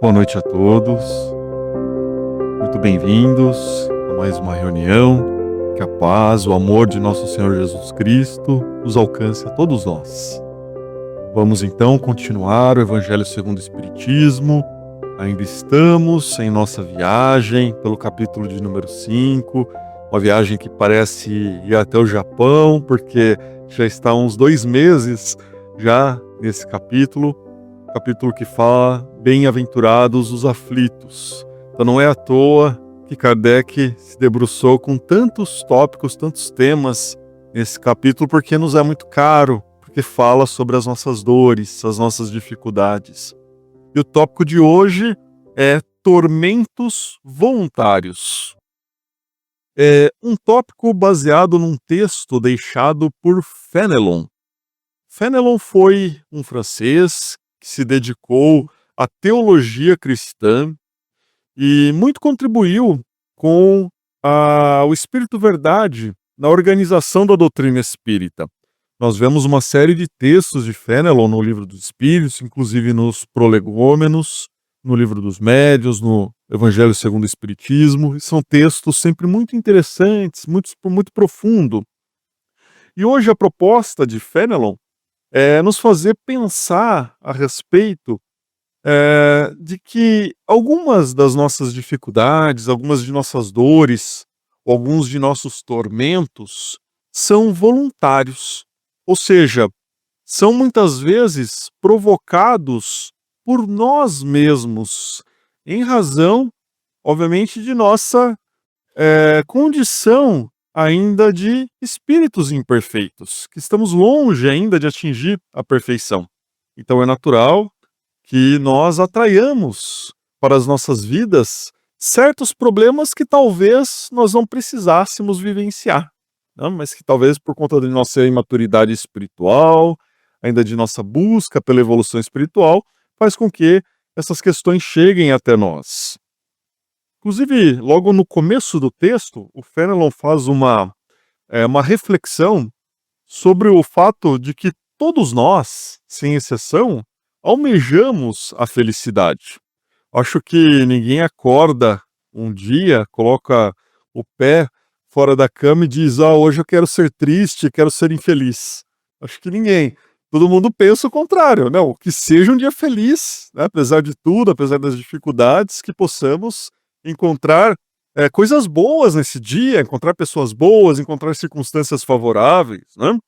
Boa noite a todos, muito bem-vindos a mais uma reunião. Que a paz, o amor de nosso Senhor Jesus Cristo nos alcance a todos nós. Vamos então continuar o Evangelho segundo o Espiritismo. Ainda estamos em nossa viagem pelo capítulo de número 5, uma viagem que parece ir até o Japão, porque já está há uns 2 meses já nesse capítulo que fala bem-aventurados os aflitos. Então não é à toa que Kardec se debruçou com tantos tópicos, tantos temas nesse capítulo, porque nos é muito caro, porque fala sobre as nossas dores, as nossas dificuldades. E o tópico de hoje é tormentos voluntários. É um tópico baseado num texto deixado por Fénelon. Fénelon foi um francês que se dedicou à teologia cristã e muito contribuiu com o Espírito Verdade na organização da doutrina espírita. Nós vemos uma série de textos de Fénelon no Livro dos Espíritos, inclusive nos Prolegômenos, no Livro dos Médiuns, no Evangelho segundo o Espiritismo, e são textos sempre muito interessantes, muito profundo. E hoje a proposta de Fénelon é nos fazer pensar a respeito de que algumas das nossas dificuldades, algumas de nossas dores, alguns de nossos tormentos são voluntários. Ou seja, são muitas vezes provocados por nós mesmos, em razão, obviamente, de nossa condição ainda de espíritos imperfeitos, que estamos longe ainda de atingir a perfeição. Então é natural que nós atraiamos para as nossas vidas certos problemas que talvez nós não precisássemos vivenciar, né? Mas que talvez por conta de nossa imaturidade espiritual, ainda de nossa busca pela evolução espiritual, faz com que essas questões cheguem até nós. Inclusive, logo no começo do texto, o Fénelon faz uma reflexão sobre o fato de que todos nós, sem exceção, almejamos a felicidade. Acho que ninguém acorda um dia, coloca o pé fora da cama e diz: hoje eu quero ser triste, quero ser infeliz. Acho que ninguém. Todo mundo pensa o contrário, não, que seja um dia feliz, né? Apesar de tudo, apesar das dificuldades, que possamos encontrar coisas boas nesse dia, encontrar pessoas boas, encontrar circunstâncias favoráveis, né?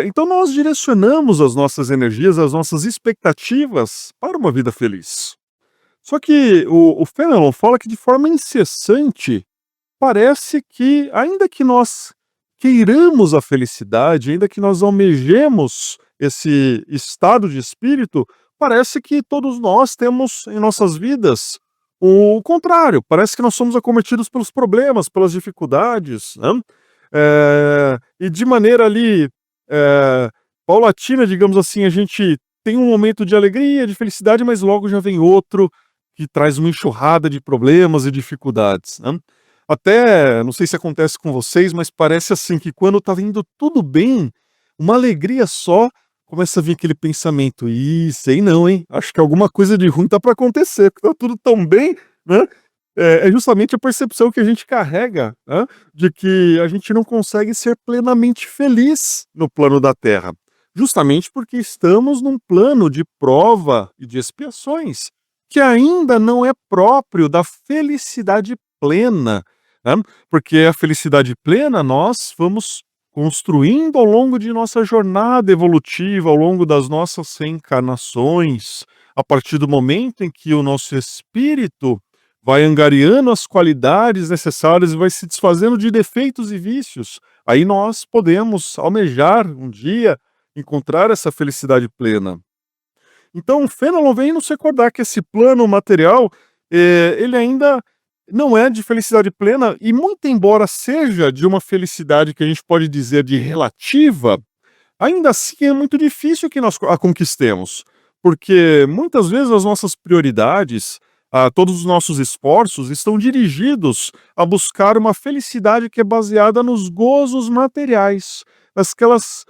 Então nós direcionamos as nossas energias, as nossas expectativas para uma vida feliz. Só que o Fénelon fala que de forma incessante parece que, ainda que nós queiramos a felicidade, ainda que nós almejemos esse estado de espírito, parece que todos nós temos em nossas vidas o contrário. Parece que nós somos acometidos pelos problemas, pelas dificuldades, né? E de maneira ali paulatina, digamos assim, a gente tem um momento de alegria, de felicidade, mas logo já vem outro que traz uma enxurrada de problemas e dificuldades, né? Até, não sei se acontece com vocês, mas parece assim que quando tá indo tudo bem, uma alegria só, começa a vir aquele pensamento: ih, sei não, hein? Acho que alguma coisa de ruim tá para acontecer, porque tá tudo tão bem, né? É justamente a percepção que a gente carrega, né, de que a gente não consegue ser plenamente feliz no plano da Terra, justamente porque estamos num plano de prova e de expiações, que ainda não é próprio da felicidade plena, né? Porque a felicidade plena nós vamos construindo ao longo de nossa jornada evolutiva, ao longo das nossas reencarnações, a partir do momento em que o nosso espírito vai angariando as qualidades necessárias e vai se desfazendo de defeitos e vícios. Aí nós podemos almejar um dia encontrar essa felicidade plena. Então o Fénelon vem nos recordar que esse plano material, ele ainda não é de felicidade plena, e muito embora seja de uma felicidade que a gente pode dizer de relativa, ainda assim é muito difícil que nós a conquistemos, porque muitas vezes as nossas prioridades, todos os nossos esforços estão dirigidos a buscar uma felicidade que é baseada nos gozos materiais, nasquelas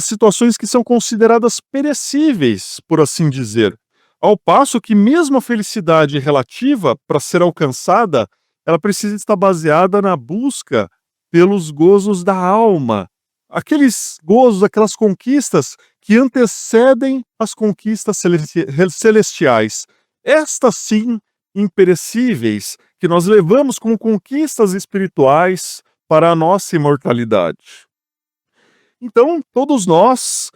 situações que são consideradas perecíveis, por assim dizer. Ao passo que mesmo a felicidade relativa, para ser alcançada, ela precisa estar baseada na busca pelos gozos da alma. Aqueles gozos, aquelas conquistas que antecedem as conquistas celestiais. Estas sim, imperecíveis, que nós levamos como conquistas espirituais para a nossa imortalidade. Então, todos nós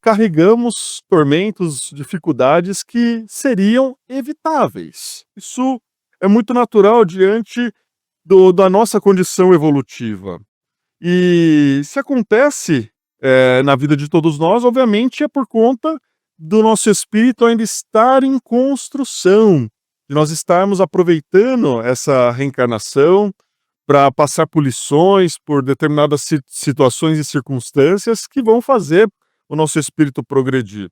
carregamos tormentos, dificuldades que seriam evitáveis. Isso é muito natural diante da nossa condição evolutiva. E se acontece na vida de todos nós, obviamente é por conta do nosso espírito ainda estar em construção, de nós estarmos aproveitando essa reencarnação para passar por lições, por determinadas situações e circunstâncias que vão fazer o nosso espírito progredir.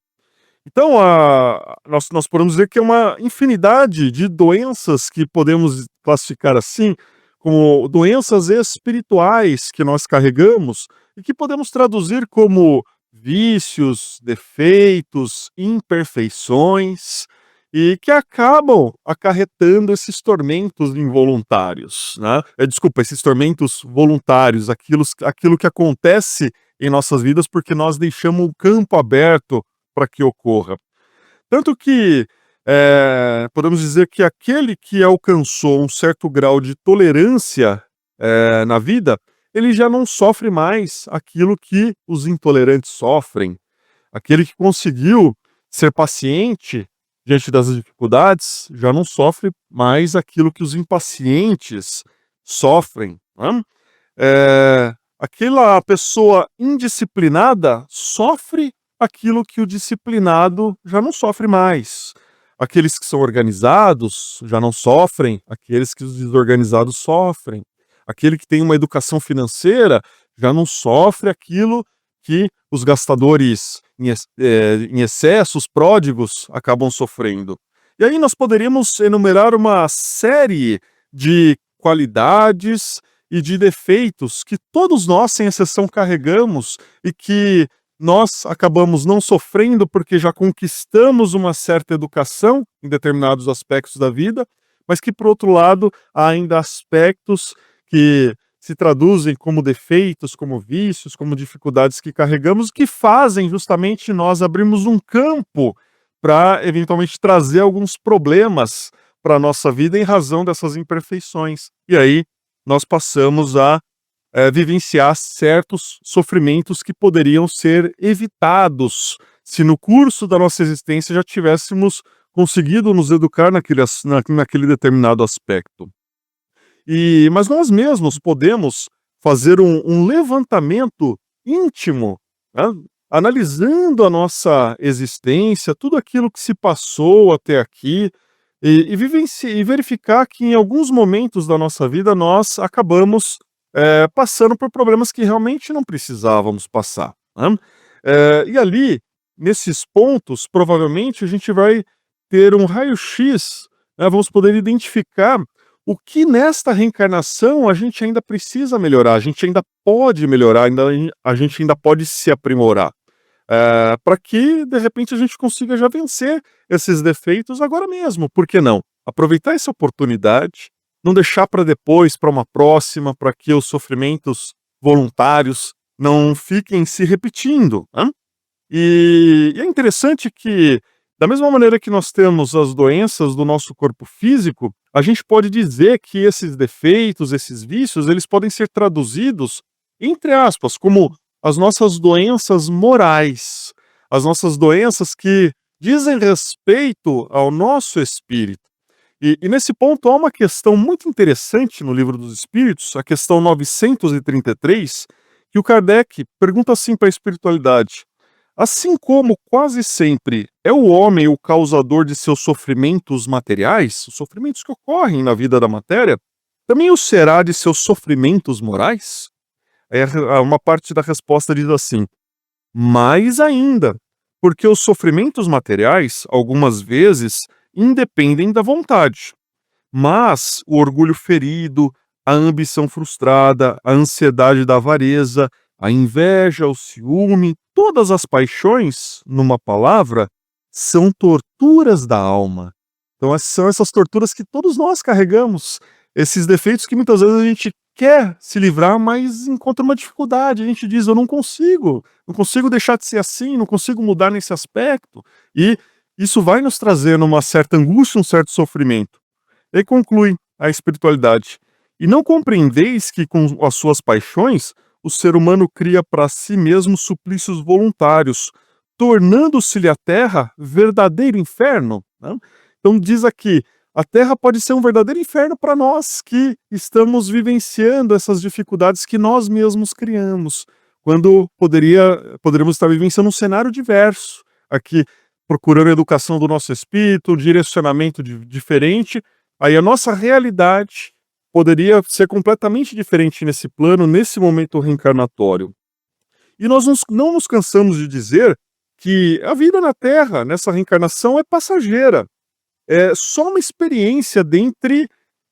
Então, nós podemos dizer que é uma infinidade de doenças que podemos classificar assim, como doenças espirituais que nós carregamos e que podemos traduzir como vícios, defeitos, imperfeições e que acabam acarretando esses tormentos involuntários, né? Desculpa, esses tormentos voluntários, aquilo que acontece em nossas vidas porque nós deixamos o campo aberto para que ocorra. Tanto que podemos dizer que aquele que alcançou um certo grau de tolerância na vida, ele já não sofre mais aquilo que os intolerantes sofrem. Aquele que conseguiu ser paciente diante das dificuldades já não sofre mais aquilo que os impacientes sofrem, né? Aquela pessoa indisciplinada sofre aquilo que o disciplinado já não sofre mais. Aqueles que são organizados já não sofrem, aqueles que os desorganizados sofrem. Aquele que tem uma educação financeira já não sofre aquilo que os gastadores em excesso, os pródigos, acabam sofrendo. E aí nós poderíamos enumerar uma série de qualidades e de defeitos que todos nós, sem exceção, carregamos e que nós acabamos não sofrendo porque já conquistamos uma certa educação em determinados aspectos da vida, mas que, por outro lado, há ainda aspectos que se traduzem como defeitos, como vícios, como dificuldades que carregamos, que fazem justamente nós abrirmos um campo para, eventualmente, trazer alguns problemas para a nossa vida em razão dessas imperfeições. E aí nós passamos a vivenciar certos sofrimentos que poderiam ser evitados se no curso da nossa existência já tivéssemos conseguido nos educar naquele determinado aspecto. Mas nós mesmos podemos fazer um levantamento íntimo, né, analisando a nossa existência, tudo aquilo que se passou até aqui, e verificar que em alguns momentos da nossa vida nós acabamos passando por problemas que realmente não precisávamos passar, né? E ali, nesses pontos, provavelmente a gente vai ter um raio-x, né, vamos poder identificar o que nesta reencarnação a gente ainda precisa melhorar, a gente ainda pode melhorar, a gente ainda pode se aprimorar, para que, de repente, a gente consiga já vencer esses defeitos agora mesmo. Por que não? Aproveitar essa oportunidade, não deixar para depois, para uma próxima, para que os sofrimentos voluntários não fiquem se repetindo, né? E é interessante que, da mesma maneira que nós temos as doenças do nosso corpo físico, a gente pode dizer que esses defeitos, esses vícios, eles podem ser traduzidos, entre aspas, como as nossas doenças morais, as nossas doenças que dizem respeito ao nosso espírito. E nesse ponto há uma questão muito interessante no Livro dos Espíritos, a questão 933, que o Kardec pergunta assim para a espiritualidade: assim como quase sempre é o homem o causador de seus sofrimentos materiais, os sofrimentos que ocorrem na vida da matéria, também o será de seus sofrimentos morais? Uma parte da resposta diz assim: mais ainda, porque os sofrimentos materiais, algumas vezes, independem da vontade. Mas o orgulho ferido, a ambição frustrada, a ansiedade da avareza, a inveja, o ciúme, todas as paixões, numa palavra, são torturas da alma. Então, são essas torturas que todos nós carregamos, esses defeitos que muitas vezes a gente quer se livrar, mas encontra uma dificuldade. A gente diz: eu não consigo deixar de ser assim, não consigo mudar nesse aspecto. E isso vai nos trazer uma certa angústia, um certo sofrimento. E aí conclui a espiritualidade: e não compreendeis que com as suas paixões o ser humano cria para si mesmo suplícios voluntários, tornando-se-lhe a terra verdadeiro inferno, né? Então diz aqui, a terra pode ser um verdadeiro inferno para nós que estamos vivenciando essas dificuldades que nós mesmos criamos, quando poderíamos estar vivenciando um cenário diverso, aqui procurando a educação do nosso espírito, um direcionamento diferente, aí a nossa realidade poderia ser completamente diferente nesse plano, nesse momento reencarnatório. E nós não nos cansamos de dizer que a vida na Terra, nessa reencarnação, é passageira. É só uma experiência dentre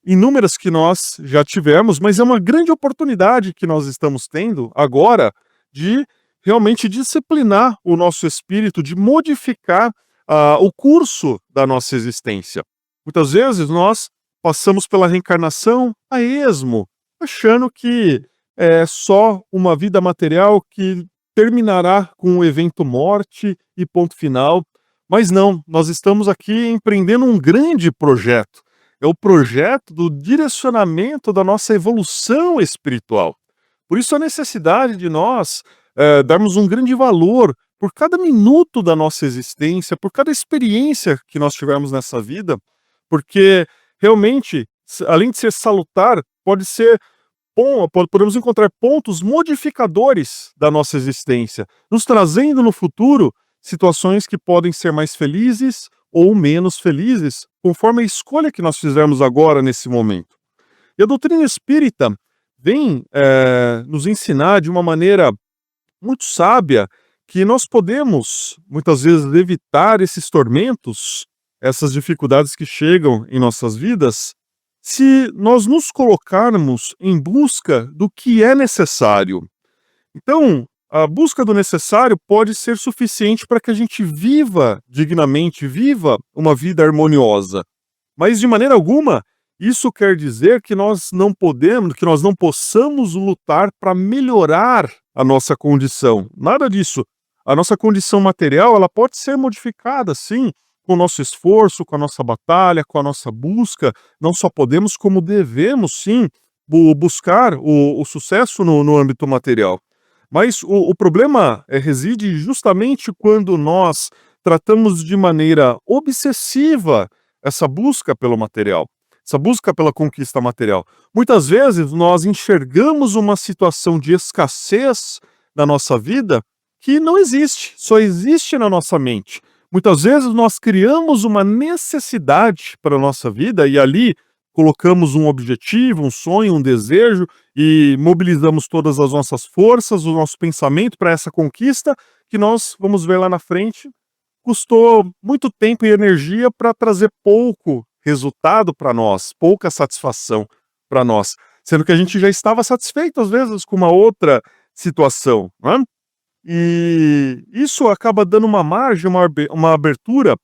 inúmeras que nós já tivemos, mas é uma grande oportunidade que nós estamos tendo agora de realmente disciplinar o nosso espírito, de modificar o curso da nossa existência. Muitas vezes nós passamos pela reencarnação a esmo, achando que é só uma vida material que terminará com o evento morte e ponto final. Mas não, nós estamos aqui empreendendo um grande projeto. É o projeto do direcionamento da nossa evolução espiritual. Por isso a necessidade de nós darmos um grande valor por cada minuto da nossa existência, por cada experiência que nós tivermos nessa vida, porque realmente, além de ser salutar, pode ser bom, podemos encontrar pontos modificadores da nossa existência, nos trazendo no futuro situações que podem ser mais felizes ou menos felizes, conforme a escolha que nós fizermos agora nesse momento. E a doutrina espírita vem nos ensinar de uma maneira muito sábia que nós podemos, muitas vezes, evitar esses tormentos, essas dificuldades que chegam em nossas vidas, se nós nos colocarmos em busca do que é necessário. Então, a busca do necessário pode ser suficiente para que a gente viva dignamente, viva uma vida harmoniosa. Mas, de maneira alguma, isso quer dizer que nós não podemos, que nós não possamos lutar para melhorar a nossa condição. Nada disso. A nossa condição material, ela pode ser modificada, sim, com o nosso esforço, com a nossa batalha, com a nossa busca. Não só podemos, como devemos, sim, buscar o sucesso no âmbito material. Mas o problema reside justamente quando nós tratamos de maneira obsessiva essa busca pelo material, essa busca pela conquista material. Muitas vezes nós enxergamos uma situação de escassez na nossa vida que não existe, só existe na nossa mente. Muitas vezes nós criamos uma necessidade para a nossa vida e ali colocamos um objetivo, um sonho, um desejo e mobilizamos todas as nossas forças, o nosso pensamento para essa conquista que nós vamos ver lá na frente custou muito tempo e energia para trazer pouco resultado para nós, pouca satisfação para nós, sendo que a gente já estava satisfeito às vezes com uma outra situação, né? E isso acaba dando uma margem, uma abertura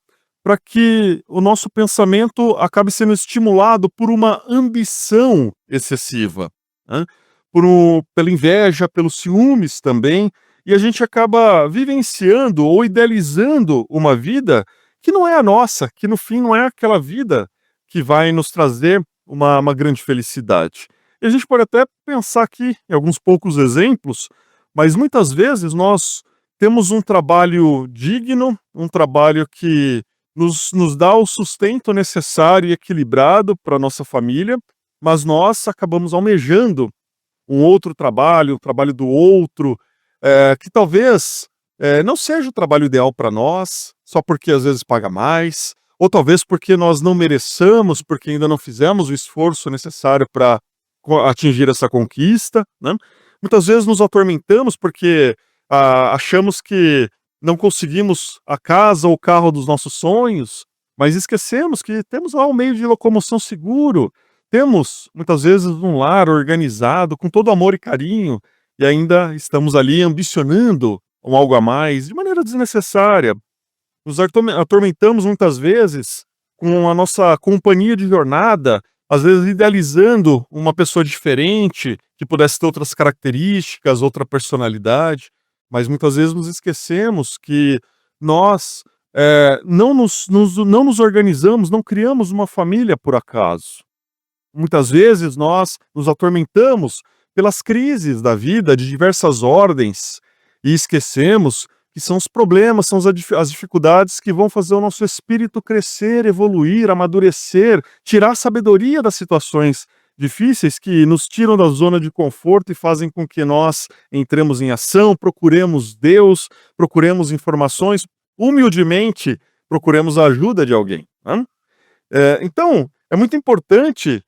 para que o nosso pensamento acabe sendo estimulado por uma ambição excessiva, né? Pela inveja, pelos ciúmes também, e a gente acaba vivenciando ou idealizando uma vida que não é a nossa, que no fim não é aquela vida que vai nos trazer uma grande felicidade. E a gente pode até pensar aqui em alguns poucos exemplos, mas muitas vezes nós temos um trabalho digno, um trabalho que nos dá o sustento necessário e equilibrado para a nossa família, mas nós acabamos almejando um outro trabalho, o trabalho do outro, que talvez não seja o trabalho ideal para nós, só porque às vezes paga mais, ou talvez porque nós não mereçamos, porque ainda não fizemos o esforço necessário para atingir essa conquista, né? Muitas vezes nos atormentamos porque achamos que não conseguimos a casa ou o carro dos nossos sonhos, mas esquecemos que temos lá um meio de locomoção seguro, temos muitas vezes um lar organizado com todo amor e carinho, e ainda estamos ali ambicionando um algo a mais de maneira desnecessária. nos atormentamos muitas vezes com a nossa companhia de jornada, às vezes idealizando uma pessoa diferente, que pudesse ter outras características, outra personalidade, mas muitas vezes nos esquecemos que nós não nos organizamos, não criamos uma família por acaso. Muitas vezes nós nos atormentamos pelas crises da vida de diversas ordens e esquecemos que são os problemas, são as dificuldades que vão fazer o nosso espírito crescer, evoluir, amadurecer, tirar a sabedoria das situações difíceis que nos tiram da zona de conforto e fazem com que nós entremos em ação, procuremos Deus, procuremos informações, humildemente procuremos a ajuda de alguém, né? Então, é muito importante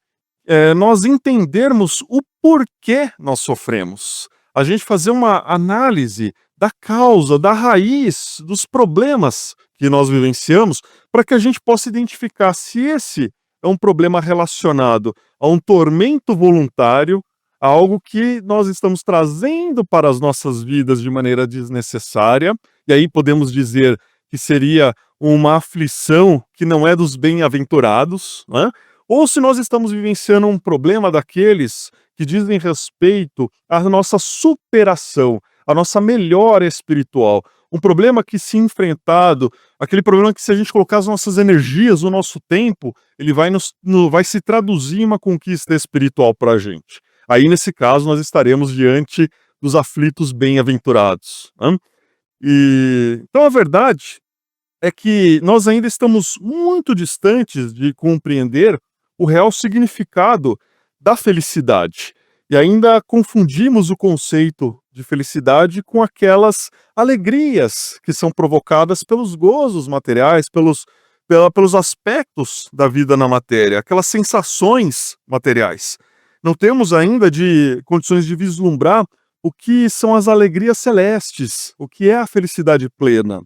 nós entendermos o porquê nós sofremos. A gente fazer uma análise da causa, da raiz dos problemas que nós vivenciamos, para que a gente possa identificar se esse é um problema relacionado a um tormento voluntário, a algo que nós estamos trazendo para as nossas vidas de maneira desnecessária, e aí podemos dizer que seria uma aflição que não é dos bem-aventurados, né? Ou se nós estamos vivenciando um problema daqueles que dizem respeito à nossa superação, à nossa melhora espiritual. Um problema que, se enfrentado, aquele problema que, se a gente colocar as nossas energias, o nosso tempo, ele vai se traduzir em uma conquista espiritual para a gente. Aí, nesse caso, nós estaremos diante dos aflitos bem-aventurados, né? Então, a verdade é que nós ainda estamos muito distantes de compreender o real significado da felicidade. E ainda confundimos o conceito de felicidade com aquelas alegrias que são provocadas pelos gozos materiais, pelos aspectos da vida na matéria, aquelas sensações materiais. Não temos ainda condições de vislumbrar o que são as alegrias celestes, o que é a felicidade plena.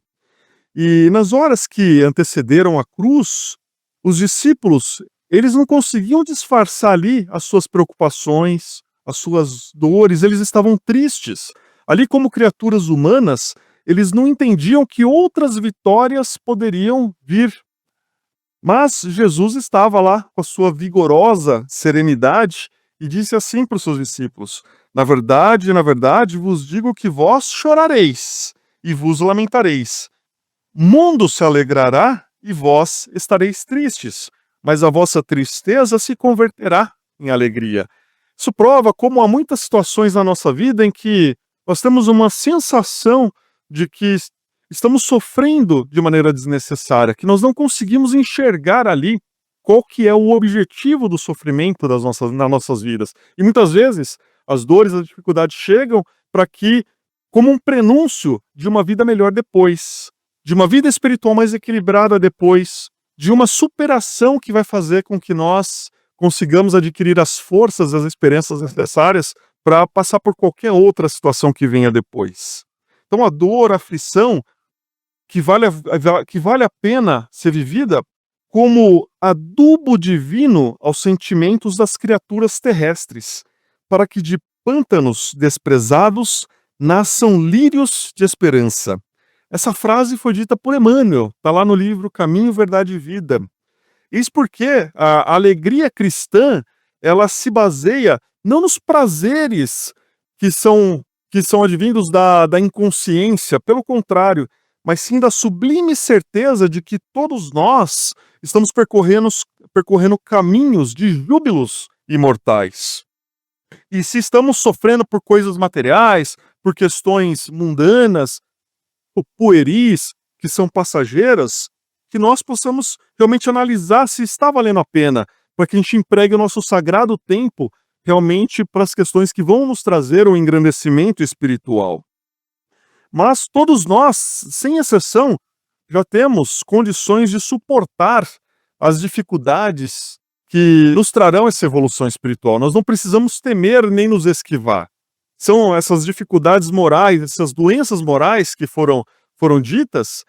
E nas horas que antecederam a cruz, os discípulos, eles não conseguiam disfarçar ali as suas preocupações, as suas dores, eles estavam tristes. Ali, como criaturas humanas, eles não entendiam que outras vitórias poderiam vir. Mas Jesus estava lá com a sua vigorosa serenidade e disse assim para os seus discípulos: na verdade, vos digo que vós chorareis e vos lamentareis. Mundo se alegrará e vós estareis tristes, mas a vossa tristeza se converterá em alegria. Isso prova como há muitas situações na nossa vida em que nós temos uma sensação de que estamos sofrendo de maneira desnecessária, que nós não conseguimos enxergar ali qual que é o objetivo do sofrimento nas nossas vidas. E muitas vezes as dores, as dificuldades chegam como um prenúncio de uma vida melhor depois, de uma vida espiritual mais equilibrada depois, de uma superação que vai fazer com que nós consigamos adquirir as forças, as experiências necessárias para passar por qualquer outra situação que venha depois. Então a dor, a aflição, que vale a pena ser vivida como adubo divino aos sentimentos das criaturas terrestres, para que de pântanos desprezados nasçam lírios de esperança. Essa frase foi dita por Emmanuel, está lá no livro Caminho, Verdade e Vida. Isso porque a alegria cristã, ela se baseia não nos prazeres que são advindos da inconsciência, pelo contrário, mas sim da sublime certeza de que todos nós estamos percorrendo caminhos de júbilos imortais. E se estamos sofrendo por coisas materiais, por questões mundanas, ou pueris, que são passageiras, que nós possamos realmente analisar se está valendo a pena, para que a gente empregue o nosso sagrado tempo realmente para as questões que vão nos trazer o engrandecimento espiritual. Mas todos nós, sem exceção, já temos condições de suportar as dificuldades que nos trarão essa evolução espiritual. Nós não precisamos temer nem nos esquivar. São essas dificuldades morais, essas doenças morais que foram ditas,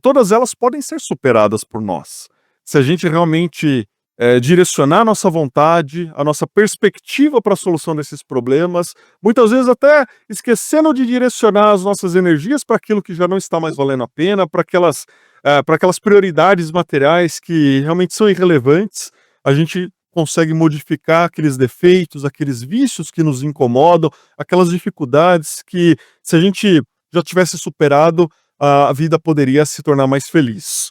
todas elas podem ser superadas por nós. Se a gente realmente direcionar a nossa vontade, a nossa perspectiva para a solução desses problemas, muitas vezes até esquecendo de direcionar as nossas energias para aquilo que já não está mais valendo a pena, para aquelas prioridades materiais que realmente são irrelevantes. A gente consegue modificar aqueles defeitos, aqueles vícios que nos incomodam, aquelas dificuldades que, se a gente já tivesse superado, a vida poderia se tornar mais feliz.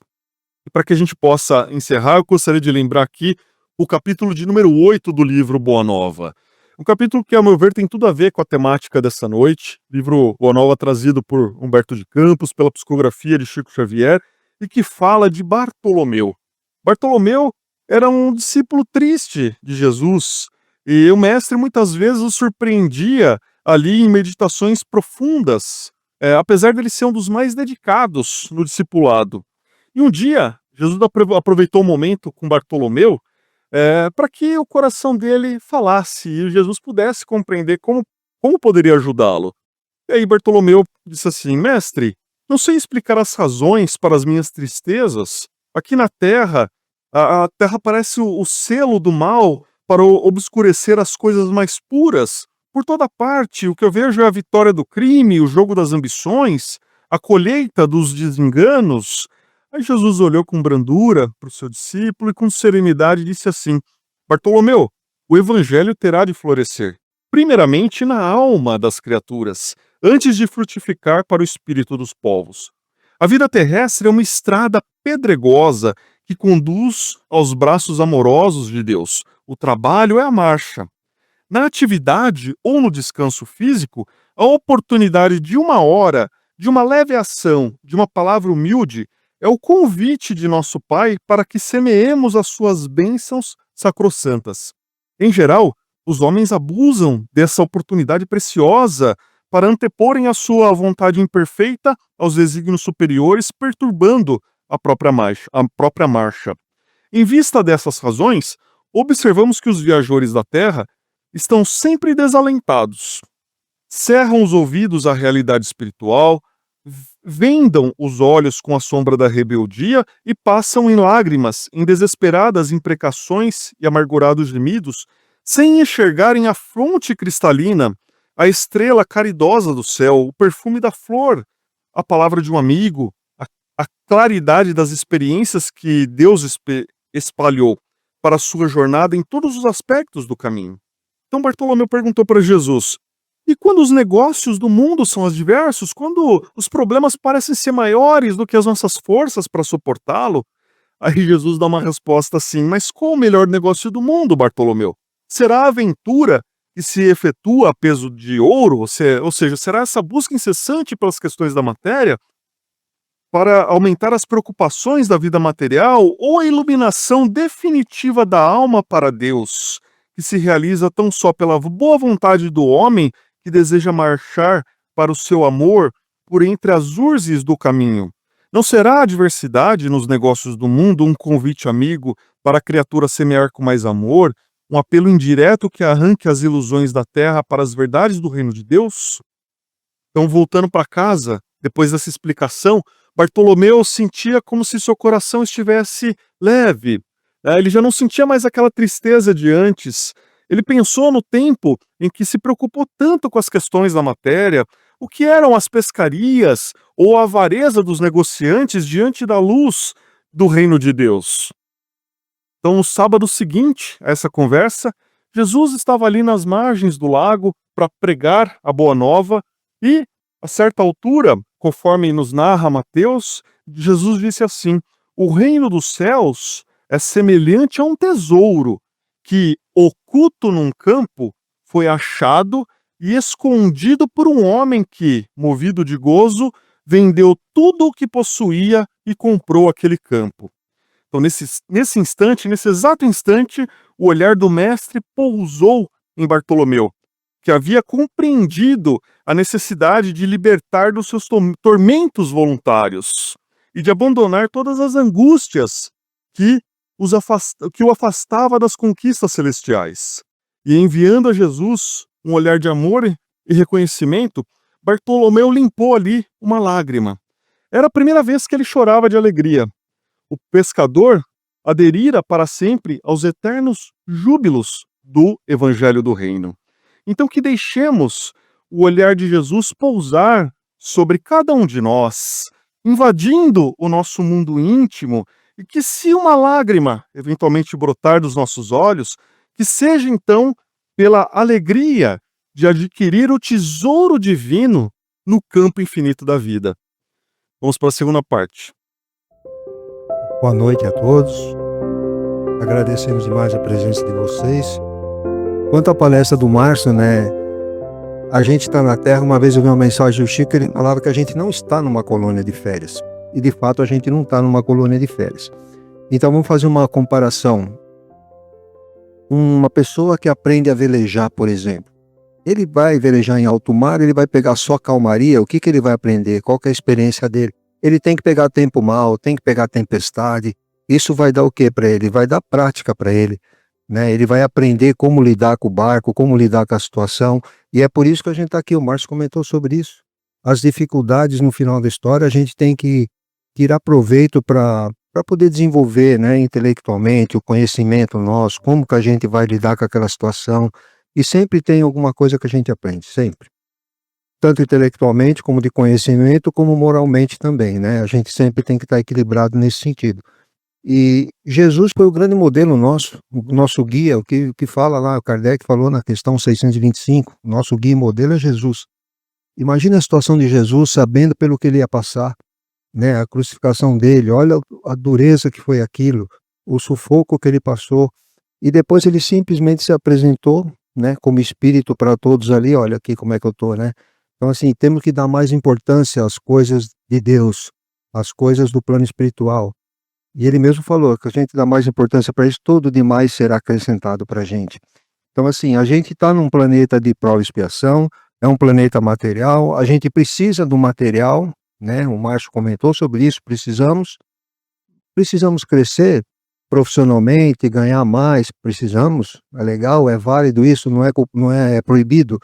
E para que a gente possa encerrar, eu gostaria de lembrar aqui o capítulo de número 8 do livro Boa Nova. Um capítulo que, ao meu ver, tem tudo a ver com a temática dessa noite. Livro Boa Nova trazido por Humberto de Campos, pela psicografia de Chico Xavier, e que fala de Bartolomeu. Bartolomeu era um discípulo triste de Jesus, e o mestre muitas vezes o surpreendia ali em meditações profundas, apesar dele ser um dos mais dedicados no discipulado. E um dia, Jesus aproveitou o momento com Bartolomeu para que o coração dele falasse e Jesus pudesse compreender como poderia ajudá-lo. E aí Bartolomeu disse assim: Mestre, não sei explicar as razões para as minhas tristezas. Aqui na terra, a terra parece o selo do mal para obscurecer as coisas mais puras. Por toda parte, o que eu vejo é a vitória do crime, o jogo das ambições, a colheita dos desenganos. Aí Jesus olhou com brandura para o seu discípulo e com serenidade disse assim: Bartolomeu, o evangelho terá de florescer, primeiramente na alma das criaturas, antes de frutificar para o espírito dos povos. A vida terrestre é uma estrada pedregosa que conduz aos braços amorosos de Deus. O trabalho é a marcha. Na atividade ou no descanso físico, a oportunidade de uma hora, de uma leve ação, de uma palavra humilde, é o convite de nosso Pai para que semeemos as suas bênçãos sacrossantas. Em geral, os homens abusam dessa oportunidade preciosa para anteporem a sua vontade imperfeita aos desígnios superiores, perturbando a própria marcha. Em vista dessas razões, observamos que os viajores da Terra estão sempre desalentados, cerram os ouvidos à realidade espiritual, vendam os olhos com a sombra da rebeldia e passam em lágrimas, em desesperadas imprecações e amargurados gemidos, sem enxergarem a fronte cristalina, a estrela caridosa do céu, o perfume da flor, a palavra de um amigo, a claridade das experiências que Deus espalhou para a sua jornada em todos os aspectos do caminho. Então Bartolomeu perguntou para Jesus: e quando os negócios do mundo são adversos, quando os problemas parecem ser maiores do que as nossas forças para suportá-lo? Aí Jesus dá uma resposta assim: mas qual o melhor negócio do mundo, Bartolomeu? Será a aventura que se efetua a peso de ouro? Ou seja, será essa busca incessante pelas questões da matéria para aumentar as preocupações da vida material, ou a iluminação definitiva da alma para Deus, que se realiza tão só pela boa vontade do homem que deseja marchar para o seu amor por entre as urzes do caminho? Não será a adversidade nos negócios do mundo um convite amigo para a criatura semear com mais amor, um apelo indireto que arranque as ilusões da terra para as verdades do reino de Deus? Então, voltando para casa, depois dessa explicação, Bartolomeu sentia como se seu coração estivesse leve. Ele já não sentia mais aquela tristeza de antes. Ele pensou no tempo em que se preocupou tanto com as questões da matéria, o que eram as pescarias ou a avareza dos negociantes diante da luz do reino de Deus. Então, no sábado seguinte a essa conversa, Jesus estava ali nas margens do lago para pregar a boa nova e, a certa altura, conforme nos narra Mateus, Jesus disse assim: o reino dos céus é semelhante a um tesouro que, oculto num campo, foi achado e escondido por um homem que, movido de gozo, vendeu tudo o que possuía e comprou aquele campo. Então, nesse instante, nesse exato instante, o olhar do mestre pousou em Bartolomeu, que havia compreendido a necessidade de libertar dos seus tormentos voluntários e de abandonar todas as angústias que o afastava das conquistas celestiais. E enviando a Jesus um olhar de amor e reconhecimento, Bartolomeu limpou ali uma lágrima. Era a primeira vez que ele chorava de alegria. O pescador aderira para sempre aos eternos júbilos do Evangelho do Reino. Então, que deixemos o olhar de Jesus pousar sobre cada um de nós, invadindo o nosso mundo íntimo, e que, se uma lágrima eventualmente brotar dos nossos olhos, que seja então pela alegria de adquirir o tesouro divino no campo infinito da vida. Vamos para a segunda parte. Boa noite a todos. Agradecemos demais a presença de vocês. Quanto à palestra do Márcio, né? A gente está na Terra. Uma vez eu vi uma mensagem do Chico, ele falava que a gente não está numa colônia de férias. E de fato a gente não está numa colônia de férias. Então vamos fazer uma comparação. Uma pessoa que aprende a velejar, por exemplo. Ele vai velejar em alto mar, ele vai pegar só calmaria, o que ele vai aprender? Qual que é a experiência dele? Ele tem que pegar tempo mau, tem que pegar tempestade. Isso vai dar o que para ele? Vai dar prática para ele, né? Ele vai aprender como lidar com o barco, como lidar com a situação. E é por isso que a gente está aqui. O Márcio comentou sobre isso. As dificuldades no final da história, a gente tem que tirar proveito para poder desenvolver, né, intelectualmente, o conhecimento nosso, como que a gente vai lidar com aquela situação. E sempre tem alguma coisa que a gente aprende, sempre. Tanto intelectualmente, como de conhecimento, como moralmente também, né? A gente sempre tem que estar equilibrado nesse sentido. E Jesus foi o grande modelo nosso, o nosso guia, o que fala lá, o Kardec falou na questão 625, nosso guia e modelo é Jesus. Imagina a situação de Jesus sabendo pelo que ele ia passar, né? A crucificação dele, olha a dureza que foi aquilo, o sufoco que ele passou, e depois ele simplesmente se apresentou, né, como espírito para todos ali, olha aqui como é que eu tô, né? Então assim, temos que dar mais importância às coisas de Deus, às coisas do plano espiritual. E ele mesmo falou que a gente dá mais importância para isso, tudo demais será acrescentado para a gente. Então assim, a gente está num planeta de prova e expiação, é um planeta material, a gente precisa do material, né? O Márcio comentou sobre isso, precisamos crescer profissionalmente, ganhar mais, precisamos, é legal, é válido isso, não é proibido,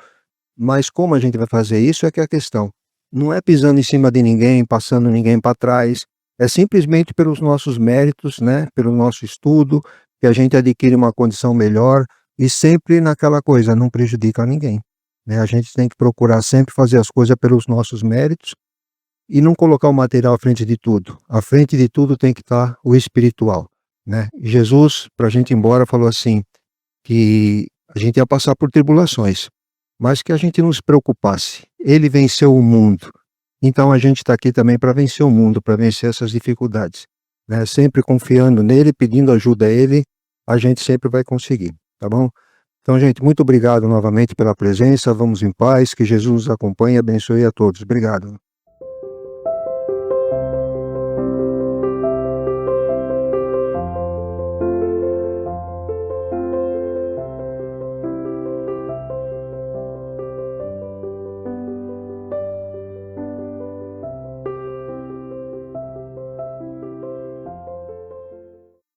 mas como a gente vai fazer isso é que é a questão. Não é pisando em cima de ninguém, passando ninguém para trás, é simplesmente pelos nossos méritos, né, pelo nosso estudo, que a gente adquire uma condição melhor e sempre naquela coisa, não prejudica ninguém, né? A gente tem que procurar sempre fazer as coisas pelos nossos méritos e não colocar o material à frente de tudo. À frente de tudo tem que estar o espiritual, né? Jesus, para a gente ir embora, falou assim, que a gente ia passar por tribulações, mas que a gente não se preocupasse. Ele venceu o mundo. Então a gente está aqui também para vencer o mundo, para vencer essas dificuldades, né? Sempre confiando nele, pedindo ajuda a ele, a gente sempre vai conseguir, tá bom? Então, gente, muito obrigado novamente pela presença. Vamos em paz, que Jesus nos acompanhe e abençoe a todos. Obrigado.